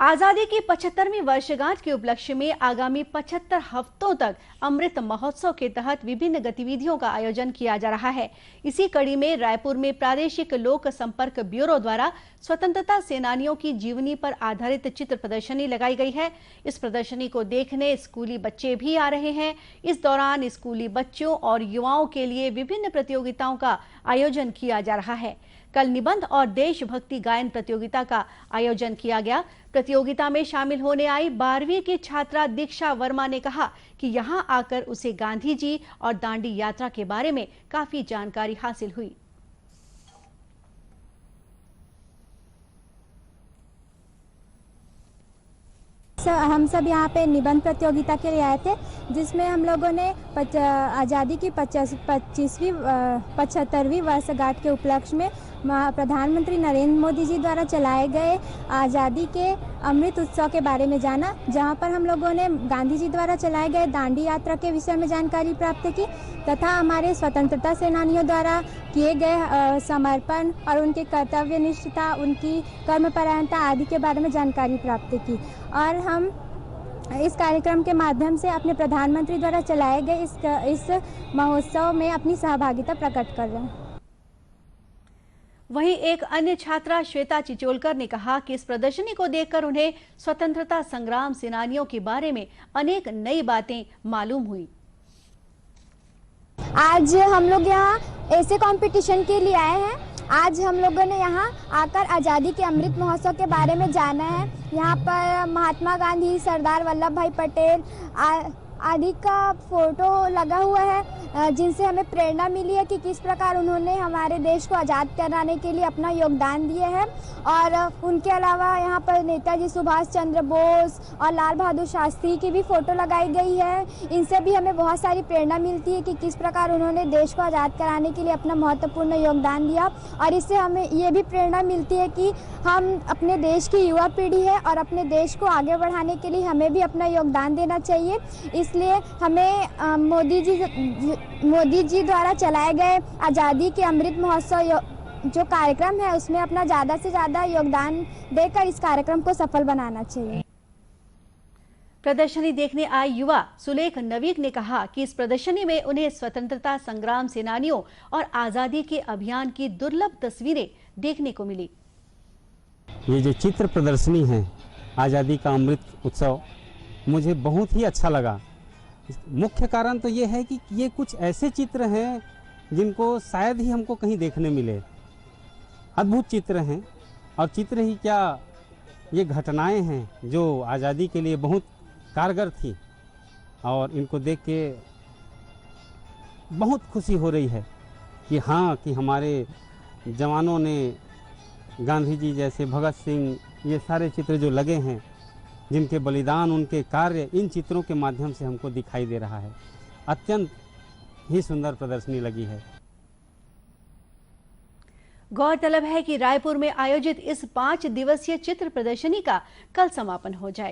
आजादी की 75वीं वर्षगांठ के उपलक्ष्य में आगामी 75 हफ्तों तक अमृत महोत्सव के तहत विभिन्न गतिविधियों का आयोजन किया जा रहा है। इसी कड़ी में रायपुर में प्रादेशिक लोक संपर्क ब्यूरो द्वारा स्वतंत्रता सेनानियों की जीवनी पर आधारित चित्र प्रदर्शनी लगाई गई है। इस प्रदर्शनी को देखने स्कूली बच्चे भी आ रहे हैं। इस दौरान स्कूली बच्चों और युवाओं के लिए विभिन्न प्रतियोगिताओं का आयोजन किया जा रहा है। कल निबंध और देशभक्ति गायन प्रतियोगिता का आयोजन किया गया। प्रतियोगिता में शामिल होने आई 12वीं की छात्रा दीक्षा वर्मा ने कहा कि यहां आकर उसे गांधी जी और दांडी यात्रा के बारे में काफी जानकारी हासिल हुई। हम सब यहाँ पे निबंध प्रतियोगिता के लिए आए थे, जिसमें हम लोगों ने आज़ादी की 75वीं वर्षगांठ के उपलक्ष्य में प्रधानमंत्री नरेंद्र मोदी जी द्वारा चलाए गए आज़ादी के अमृत उत्सव के बारे में जाना, जहाँ पर हम लोगों ने गांधी जी द्वारा चलाए गए दांडी यात्रा के विषय में जानकारी प्राप्त की तथा हमारे स्वतंत्रता सेनानियों द्वारा किए गए समर्पण और उनकी कर्तव्यनिष्ठता, उनकी कर्मपरायणता आदि के बारे में जानकारी प्राप्त की। और हम इस कार्यक्रम के माध्यम से अपने प्रधानमंत्री द्वारा चलाए गए इस महोत्सव में अपनी सहभागिता प्रकट कर रहे हैं। वहीं एक अन्य छात्रा श्वेता चिचोलकर ने कहा कि इस प्रदर्शनी को देखकर उन्हें स्वतंत्रता संग्राम सेनानियों के बारे में अनेक नई बातें मालूम हुई। आज हम लोग यहाँ ऐसे कंपटीशन के लिए आए हैं। आज हम लोगों ने यहाँ आकर आज़ादी के अमृत महोत्सव के बारे में जाना है। यहाँ पर महात्मा गांधी, सरदार वल्लभ भाई पटेल आदि का फोटो लगा हुआ है, जिनसे हमें प्रेरणा मिली है कि किस प्रकार उन्होंने हमारे देश को आज़ाद कराने के लिए अपना योगदान दिए हैं। और उनके अलावा यहाँ पर नेताजी सुभाष चंद्र बोस और लाल बहादुर शास्त्री की भी फ़ोटो लगाई गई है। इनसे भी हमें बहुत सारी प्रेरणा मिलती है कि किस प्रकार उन्होंने देश को आज़ाद कराने के लिए अपना महत्वपूर्ण योगदान दिया। और इससे हमें ये भी प्रेरणा मिलती है कि हम अपने देश की युवा पीढ़ी है और अपने देश को आगे बढ़ाने के लिए हमें भी अपना योगदान देना चाहिए। इसलिए हमें मोदी जी द्वारा चलाए गए आज़ादी के अमृत महोत्सव जो कार्यक्रम है उसमें अपना ज़्यादा से ज़्यादा योगदान देकर इस कार्यक्रम को सफल बनाना चाहिए। प्रदर्शनी देखने आए युवा सुलेख नवीक ने कहा कि इस प्रदर्शनी में उन्हें स्वतंत्रता संग्राम सेनानियों और आज़ादी के अभियान की दुर्लभ तस्वीरें देखने को मिली। ये जो चित्र प्रदर्शनी है आज़ादी का अमृत उत्सव, मुझे बहुत ही अच्छा लगा। मुख्य कारण तो ये है कि ये कुछ ऐसे चित्र हैं जिनको शायद ही हमको कहीं देखने मिले। अद्भुत चित्र हैं, और चित्र ही क्या, ये घटनाएं हैं जो आज़ादी के लिए बहुत कारगर थी। और इनको देख के बहुत खुशी हो रही है कि हाँ, कि हमारे जवानों ने, गांधी जी जैसे, भगत सिंह, ये सारे चित्र जो लगे हैं, जिनके बलिदान, उनके कार्य इन चित्रों के माध्यम से हमको दिखाई दे रहा है। अत्यंत ही सुंदर प्रदर्शनी लगी है। गौरतलब है कि रायपुर में आयोजित इस 5 दिवसीय चित्र प्रदर्शनी का कल समापन हो जाएगा।